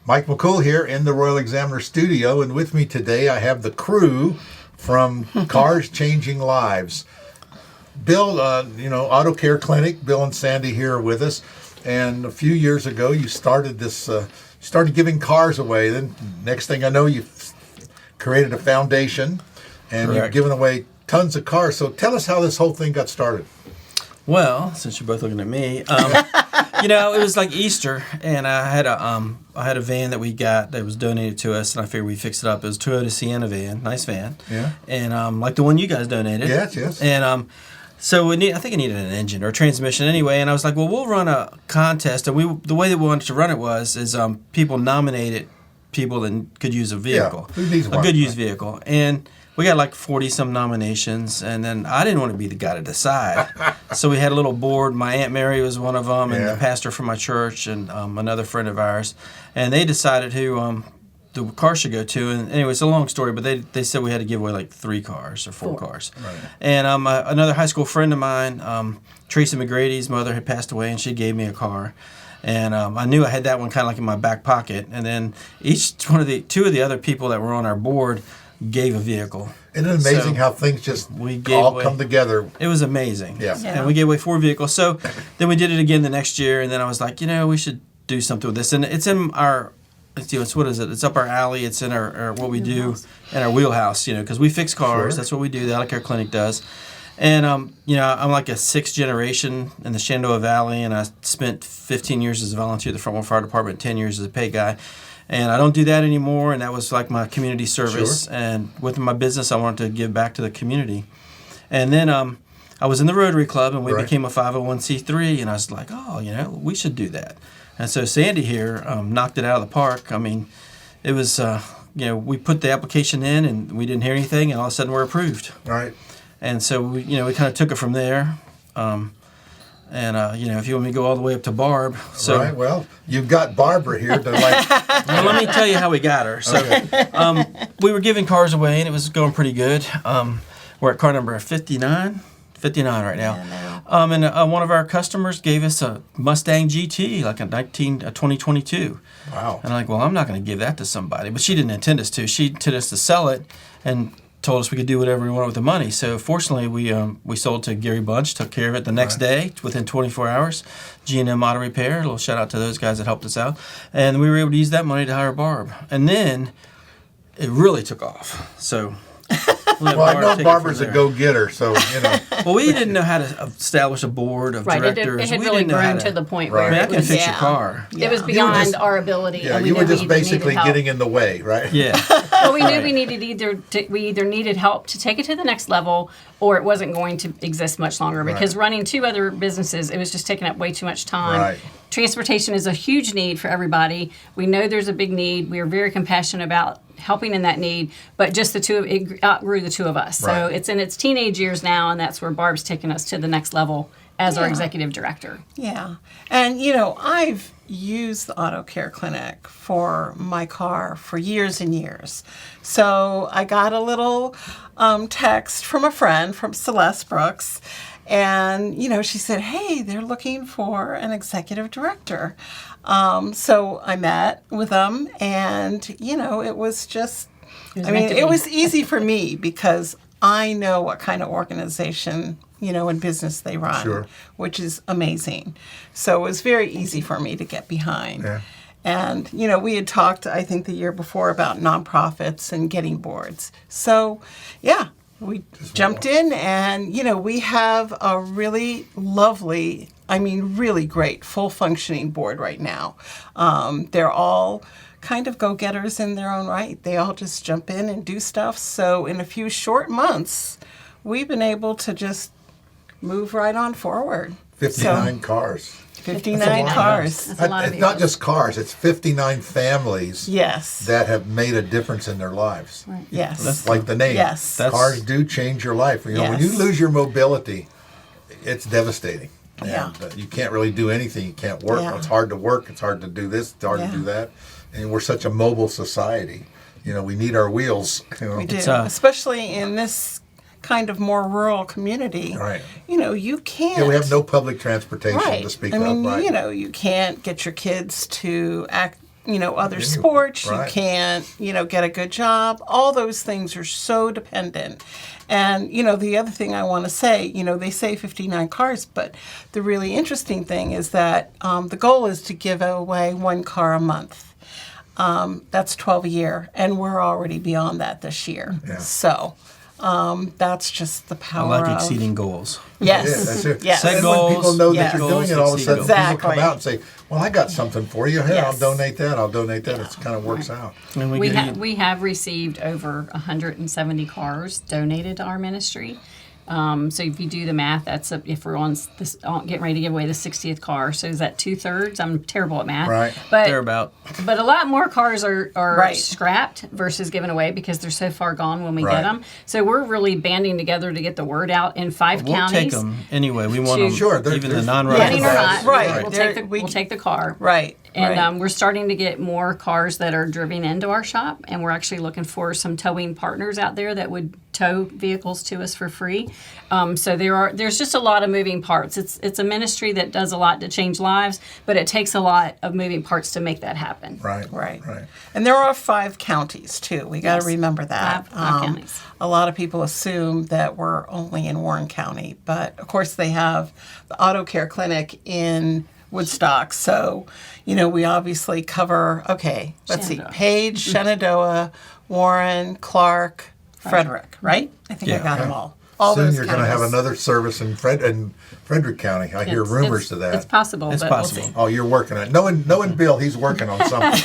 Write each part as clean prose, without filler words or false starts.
Mike McCool here in the Royal Examiner studio, and with me today I have the crew from Cars Changing Lives. Bill, Auto Care Clinic, Bill and Sandy here are with us, and a few years ago you started this, started giving cars away. Then next thing I know, you created a foundation, and Correct. You've given away tons of cars. So tell us how this whole thing got started. Well, since you're both looking at me, it was like Easter, and I had a van that we got that was donated to us, and I figured we'd fix it up. It was a Toyota Sienna van, nice van, Yeah. and like the one you guys donated. Yes. And so I think it needed an engine or a transmission anyway, and I was like, well, we'll run a contest, and the way that we wanted to run it was people nominated people that could use a vehicle, who needs one? a good used vehicle, and we got like 40-some nominations, and then I didn't want to be the guy to decide. So we had a little board. My Aunt Mary was one of them, and the pastor from my church, and another friend of ours. And they decided who the car should go to. And anyway, it's a long story, but they said we had to give away like 3 cars or 4 cars. Right. And another high school friend of mine, Tracy McGrady's mother had passed away, and she gave me a car. And I knew I had that one kind of like in my back pocket. And then two of the other people that were on our board gave a vehicle. Isn't it amazing how things just all come together? It was amazing. Yeah. And we gave away 4 vehicles. So then we did it again the next year, and then I was like, we should do something with this. And it's in our, what is it? It's up our alley. It's in our what we do in our wheelhouse, because we fix cars. Sure. That's what we do. The Auto Care Clinic does. And, I'm like a 6th generation in the Shenandoah Valley, and I spent 15 years as a volunteer at the Frontline Fire Department, 10 years as a pay guy. And I don't do that anymore, and that was like my community service. Sure. And with my business, I wanted to give back to the community. And then I was in the Rotary Club, and we became a 501c3, and I was like, we should do that. And so Sandy here knocked it out of the park. I mean, it was, we put the application in, and we didn't hear anything, and all of a sudden we're approved. Right. And so we kind of took it from there. If you want me to go all the way up to Barb. So, right, well, you've got Barbara here to well, let me tell you how we got her. So we were giving cars away, and it was going pretty good. We're at car number 59 right now. And one of our customers gave us a Mustang GT, like a 2022. Wow. And I'm like, well, I'm not going to give that to somebody. But she didn't intend us to. She intended us to sell it, and told us we could do whatever we wanted with the money. So fortunately, we sold to Gary Bunch, took care of it the next day, within 24 hours. G&M Auto Repair, a little shout out to those guys that helped us out. And we were able to use that money to hire Barb. And then it really took off. So well, I know Barbara's a go-getter, so, Well, we didn't know how to establish a board of directors. It had really grown to the point where I it can was, fix your car. It was beyond our ability. Yeah, and we you were knew just we basically needed getting in the way, right? Yeah. Well, we knew we either needed help to take it to the next level, or it wasn't going to exist much longer, because running 2 other businesses, it was just taking up way too much time. Right. Transportation is a huge need for everybody. We know there's a big need. We are very compassionate about helping in that need, but just it outgrew the 2 of us. So Right. it's in its teenage years now, and that's where Barb's taken us to the next level as our executive director. Yeah. And, I've used the Auto Care Clinic for my car for years and years. So I got a little text from a friend, from Celeste Brooks, and, she said, hey, they're looking for an executive director. So I met with them, and, it was just, it was easy for me because I know what kind of organization, and business they run, Sure. which is amazing. So it was very easy for me to get behind. Yeah. And, we had talked, I think, the year before about nonprofits and getting boards. So, yeah, we jumped in, and, we have a really lovely, really great, full-functioning board right now. They're all kind of go-getters in their own right. They all just jump in and do stuff. So in a few short months, we've been able to just move right on forward. 59 cars. 59 cars. That's a lot of It's not vehicles. just cars, it's 59 families Yes. that have made a difference in their lives. Right. Yes. Like the name. Yes. Cars do change your life. When you Yes. lose your mobility, it's devastating. Yeah. And you can't really do anything. You can't work. Yeah. It's hard to work. It's hard to do this. It's hard to do that. And we're such a mobile society. We need our wheels. We do. It's, Especially in this kind of more rural community. Right. You can't. Yeah, we have no public transportation right. to speak I mean, of. Right. you can't get your kids to other sports. Right. You can't, get a good job. All those things are so dependent. And, the other thing I want to say, they say 59 cars, but the really interesting thing is that the goal is to give away 1 car a month. That's 12 a year, and we're already beyond that this year. Yeah. So that's just the I power like of... exceeding goals. Yes. Yeah, that's it. Yes. Set And when people goals, know yes. that you're doing it, all of a sudden Exactly. people come out and say, well, I got something for you. Hey, I'll Yes. donate that. I'll donate that. It kind of works out. And We have received over 170 cars donated to our ministry. So if you do the math, if we're on this, getting ready to give away the 60th car, so is that 2/3? I'm terrible at math. Right. they're But about a lot more cars are Right. scrapped versus given away because they're so far gone when we Right. get them. So we're really banding together to get the word out in 5 we'll counties. take them anyway. We want to- them, Sure, even the there's- non-running Running or not, Right. we'll take the car. Right. And right. we're starting to get more cars that are driven into our shop, and we're actually looking for some towing partners out there that would tow vehicles to us for free. So there's just a lot of moving parts. It's a ministry that does a lot to change lives, but it takes a lot of moving parts to make that happen. Right. Right. Right. And there are 5 counties, too. We got to Yes. remember that. Five counties. A lot of people assume that we're only in Warren County, but of course they have the Auto Care Clinic in Woodstock. So, we obviously cover, let's see, Shenandoah. Page, Shenandoah, Warren, Clark, Frederick, right? I think I Yeah. got them all. All Soon those you're going to have counties. another service in Frederick County. I hear rumors to that. It's possible. It's but possible. We'll see. Oh, you're working on it. Knowing Bill, he's working on something.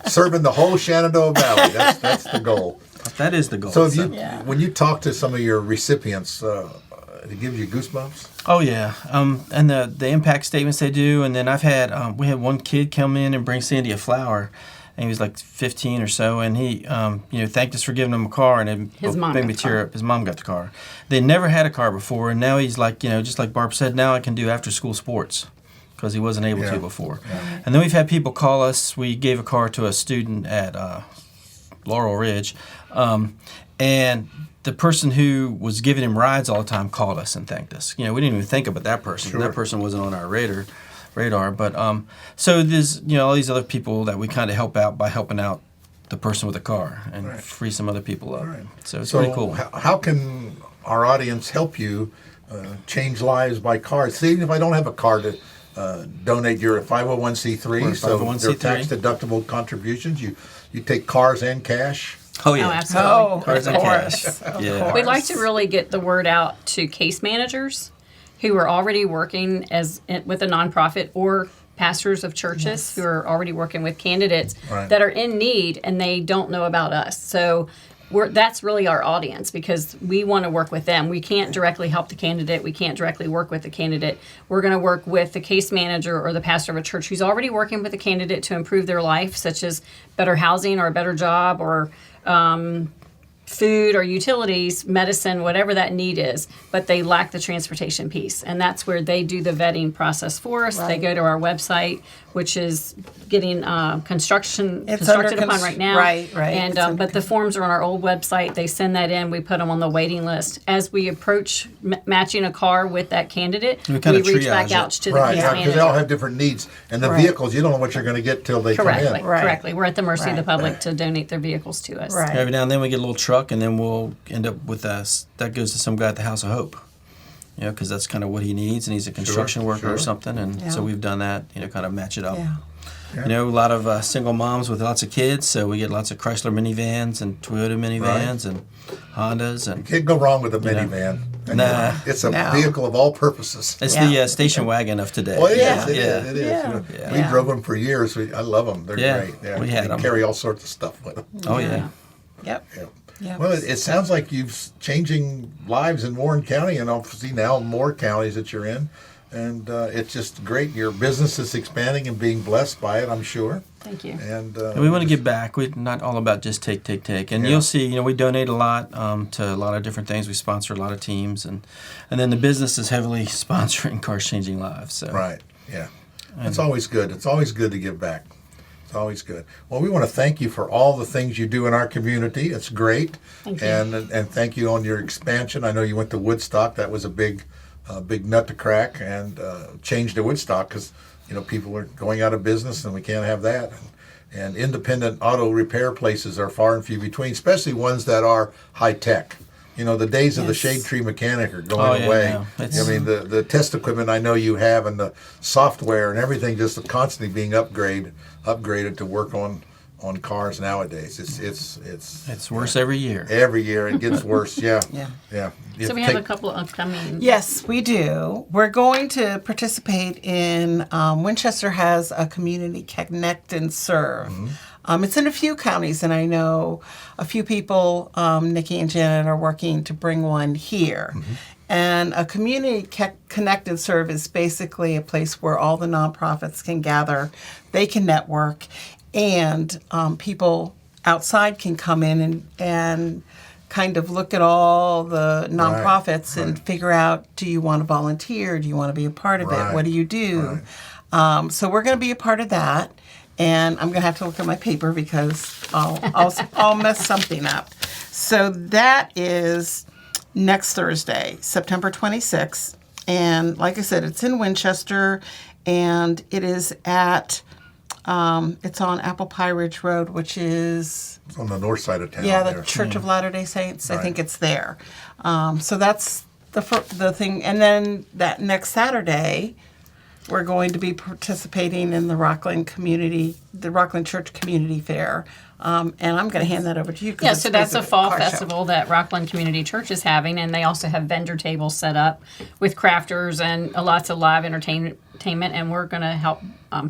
Serving the whole Shenandoah Valley. That's the goal. that is the goal. So, Yeah. when you talk to some of your recipients, it gives you goosebumps? Oh yeah, and the impact statements they do, and then we had one kid come in and bring Sandy a flower, and he was like 15 or so, and he thanked us for giving him a car, and it His mom made got me the tear car. up. His mom got the car. They never had a car before, and now he's like, just like Barb said, now I can do after school sports because he wasn't able Yeah. to before. And then we've had people call us. We gave a car to a student at Laurel Ridge, and the person who was giving him rides all the time called us and thanked us. We didn't even think about that person. Sure. That person wasn't on our radar. But so there's all these other people that we kind of help out by helping out the person with the car and Right. free some other people up. Right. So it's So pretty cool. how can our audience help you change lives by car? See, even if I don't have a car to donate, you're a 501c3, We're a so they're 501c3. tax deductible contributions. You take cars and cash. Oh yeah. Oh, absolutely. Oh, Cars of and course. cash. Of Yeah. course. We'd like to really get the word out to case managers who are already working with a nonprofit or pastors of churches who are already working with candidates Right. that are in need and they don't know about us. So that's really our audience because we want to work with them. We can't directly help the candidate. We can't directly work with the candidate. We're going to work with the case manager or the pastor of a church who's already working with the candidate to improve their life, such as better housing or a better job or food or utilities, medicine, whatever that need is, but they lack the transportation piece. And that's where they do the vetting process for us. They Right. go to our website, which is getting constructed It's under upon cons- right now. right. And It's under but the forms are on our old website. They send that in. We put them on the waiting list. As we approach matching a car with that candidate, We kinda reach back triage it. out to the Right, case because manager. they all have different needs. And the Right. vehicles, you don't know what you're going to get till they Correctly, come in. Right. correctly. We're at the mercy of the Right. public to donate their vehicles to us. Right. Every now and then we get a little truck, and then we'll end up with us. That goes to some guy at the House of Hope. Because that's kind of what he needs, and he's a construction worker sure. or something, and Yeah. so we've done that. Kind of match it up. Yeah. A lot of single moms with lots of kids, so we get lots of Chrysler minivans and Toyota minivans and Hondas, and Can't go wrong with a minivan. Nah. It's a No. vehicle of all purposes. it's Yeah. the station wagon of today. Well, it Yeah. is. It is. It is. Yeah. We Yeah. drove them for years. I love them. They're Yeah, great. Yeah. we had They 'em. carry all sorts of stuff with them. Oh yeah. Yep. Yeah. Yep. Well, it sounds like you've changing lives in Warren County, and obviously now more counties that you're in, and it's just great. Your business is expanding and being blessed by it, I'm sure. Thank you. And We want to give back. We're not all about just take. And Yeah. you'll see, we donate a lot to a lot of different things. We sponsor a lot of teams, and then the business is heavily sponsoring Cars Changing Lives. So right, yeah, it's always good. It's always good to give back. It's always good. Well, we want to thank you for all the things you do in our community. It's great, Thank you. and thank you on your expansion. I know you went to Woodstock. That was a big nut to crack, and change to Woodstock because people are going out of business, and we can't have that. And independent auto repair places are far and few between, especially ones that are high tech. The days of the shade tree mechanic are going away. No, I mean, the test equipment I know you have, and the software and everything just constantly being upgraded to work on cars nowadays. It's worse every year. Every year it gets worse. Yeah. Yeah. So we have a couple of upcoming. Yes, we do. We're going to participate in Winchester has a community connect and serve. It's in a few counties, and I know a few people, Nikki and Janet, are working to bring one here. And a community connect and serve is basically a place where all the nonprofits can gather, they can network, and people outside can come in and kind of look at all the nonprofits and figure out, do you want to volunteer? Do you want to be a part of it? What do you do? So we're going to be a part of that. And I'm going to have to look at my paper because I'll mess something up. So that is next Thursday, September 26th. And like I said, it's in Winchester, and it is at, it's on Apple Pie Ridge Road, which is... It's on the north side of town. Yeah, the Church of Latter-day Saints. I think it's there. So that's the thing. And then that next Saturday... We're going to be participating in the Rockland Church Community Fair. And I'm going to hand that over to you. Yeah, so that's a fall festival that Rockland Community Church is having, and they also have vendor tables set up with crafters and lots of live entertainment, and we're going to help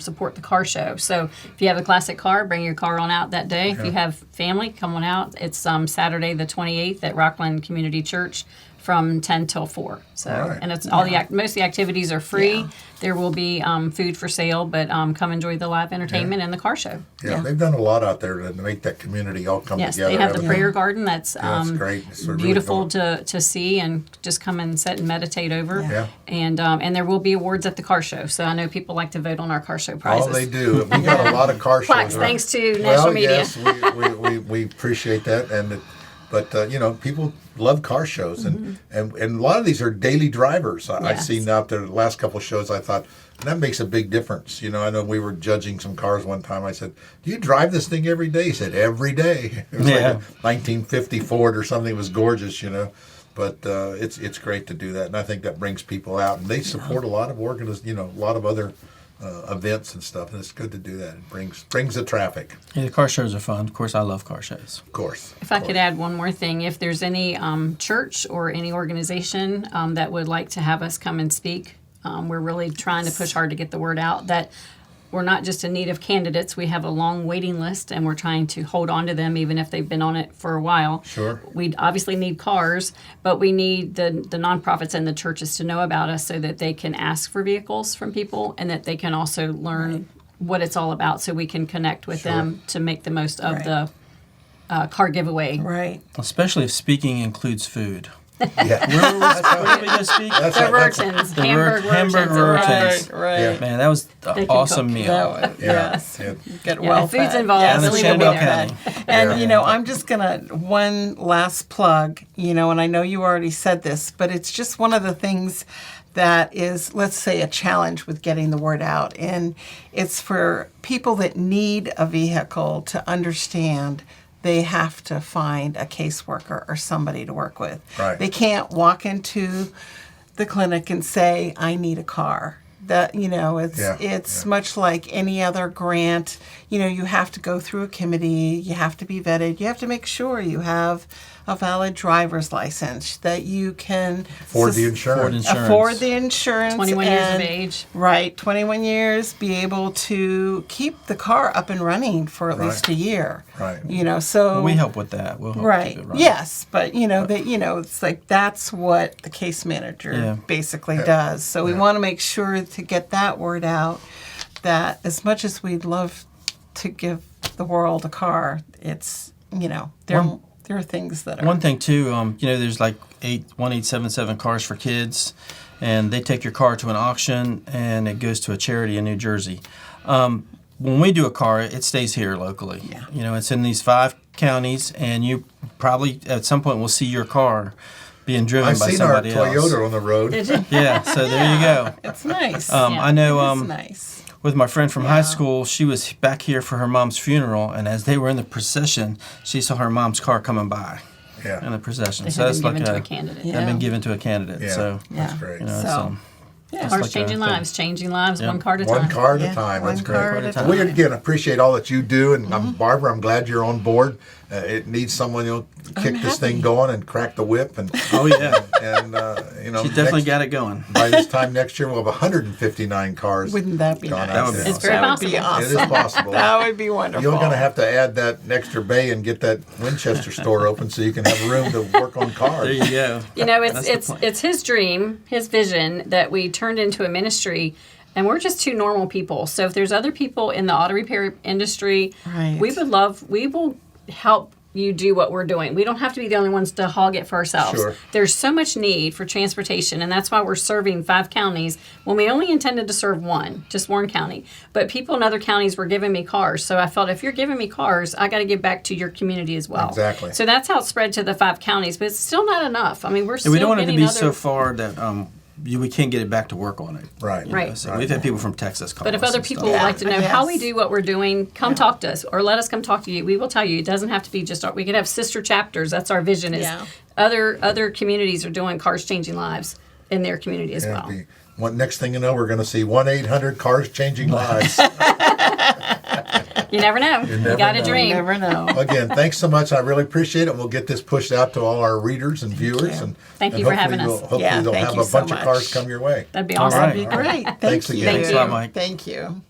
support the car show. So if you have a classic car, bring your car on out that day. If you have family, come on out. It's Saturday the 28th at Rockland Community Church from 10 till 4. So, and it's all most of the activities are free. Yeah. There will be food for sale, but come enjoy the live entertainment and the car show. Yeah, they've done a lot out there to make that community all come together. Yes, they have the prayer garden that's great. It's beautiful to see, and just come and sit and meditate over. Yeah. And there will be awards at the car show. So I know people like to vote on our car show prizes. Oh, they do. We got a lot of car shows. Plaques, thanks to national media. Yes, we appreciate that. But people love car shows, and a lot of these are daily drivers. I've seen out there the last couple of shows. I thought, and that makes a big difference. I know we were judging some cars one time. I said, "Do you drive this thing every day?" He said, "Every day." It was like a 1950 Ford or something. It was gorgeous, But it's great to do that, and I think that brings people out, and they support a lot of a lot of other events and stuff, and it's good to do that. It brings the traffic. Yeah, the car shows are fun. Of course, I love car shows. Of course. If I could add one more thing, if there's any church or any organization that would like to have us come and speak, we're really trying to push hard to get the word out that we're not just in need of candidates. We have a long waiting list, and we're trying to hold on to them even if they've been on it for a while. Sure. We obviously need cars, but we need the nonprofits and the churches to know about us so that they can ask for vehicles from people, and that they can also learn what it's all about, so we can connect with them to make the most of the car giveaway. Right. Especially if speaking includes food. Yeah. Where we going to speak? The Rurtons, Hamburg Rurtons. Right. Yeah. Man, that was an awesome meal. Yes. Yeah. Get If food's involved, Yeah, then we and will be Shenandoah there. County. And, I'm just going to, one last plug, and I know you already said this, but it's just one of the things that is, let's say, a challenge with getting the word out. And it's for people that need a vehicle to understand they have to find a caseworker or somebody to work with. Right. They can't walk into the clinic and say, I need a car. That, it's much like any other grant. You have to go through a committee. You have to be vetted. You have to make sure you have a valid driver's license, that you can Afford the insurance. afford the insurance. 21 years of and- age. Right, 21 years, be able to keep the car up and running for at least a year. Right. So We help with that. We'll help right. keep it running. Yes, but it's like that's what the case manager basically does. So we want to make sure to get that word out, that as much as we'd love to give the world a car, it's there are things that are One thing too, there's like 1877 cars for kids, and they take your car to an auction, and it goes to a charity in New Jersey. When we do a car, it stays here locally. Yeah. It's in these 5 counties, and you probably at some point will see your car being driven I've by seen our somebody else. Toyota on the road. Did you? Yeah, so there you go. It's nice. I know. It's nice. with my friend from high school. She was back here for her mom's funeral, and as they were in the procession, she saw her mom's car coming by Yeah. in the procession. They So had that's been like given to a candidate. Had been given to a candidate. Yeah. So That's Yeah. great. you know, it's, So, Cars like changing a thing. lives, changing lives, Yeah. one car at a One time. car at a Yeah, time. one That's car great. at a Well, we time. again appreciate all that you do, and Barbara, I'm glad you're on board. It needs someone who'll kick this thing happy. going and crack the whip, and oh yeah, and she definitely next- got it going. by this time next year we'll have 159 cars. Wouldn't that be gone nice? out That would be there. It's very That would be possible. awesome. It is possible. That would be wonderful. You're going to have to add that extra bay and get that Winchester store open so you can have room to work on cars. There you go. You know, That's the it's point. it's his dream, his vision that we turned into a ministry, and we're just two normal people. So if there's other people in the auto repair industry, Right. we will help you do what we're doing. We don't have to be the only ones to hog it for ourselves. Sure. There's so much need for transportation, and that's why we're serving 5 counties when we only intended to serve one, just Warren County. But people in other counties were giving me cars, so I felt if you're giving me cars, I got to give back to your community as well. Exactly. So that's how it spread to the 5 counties, but it's still not enough. I mean, we're still And we don't want it to getting be other. so far that we can't get it back to work on it. Right. You know, Right. So we've had people from Texas call But if us other and people stuff. would like to know how we Yes. do what we're doing, come talk to us or let us come talk to you. We will tell you. It doesn't have to be just we could have sister chapters. That's our vision is Yeah. other communities are doing cars changing lives in their community as well. Next thing you know, we're going to see 1-800 cars changing lives. You never know. You never got know. a dream. You never know. Again, thanks so much. I really appreciate it. We'll get this pushed out to all our readers and viewers. you. And Thank and you for hopefully having us. Hopefully Yeah, they'll thank have you a so bunch of cars much. come your way. That'd be All awesome. right. That'd be great. Thanks Thank you. again. Thanks a lot, Mike. Thank you.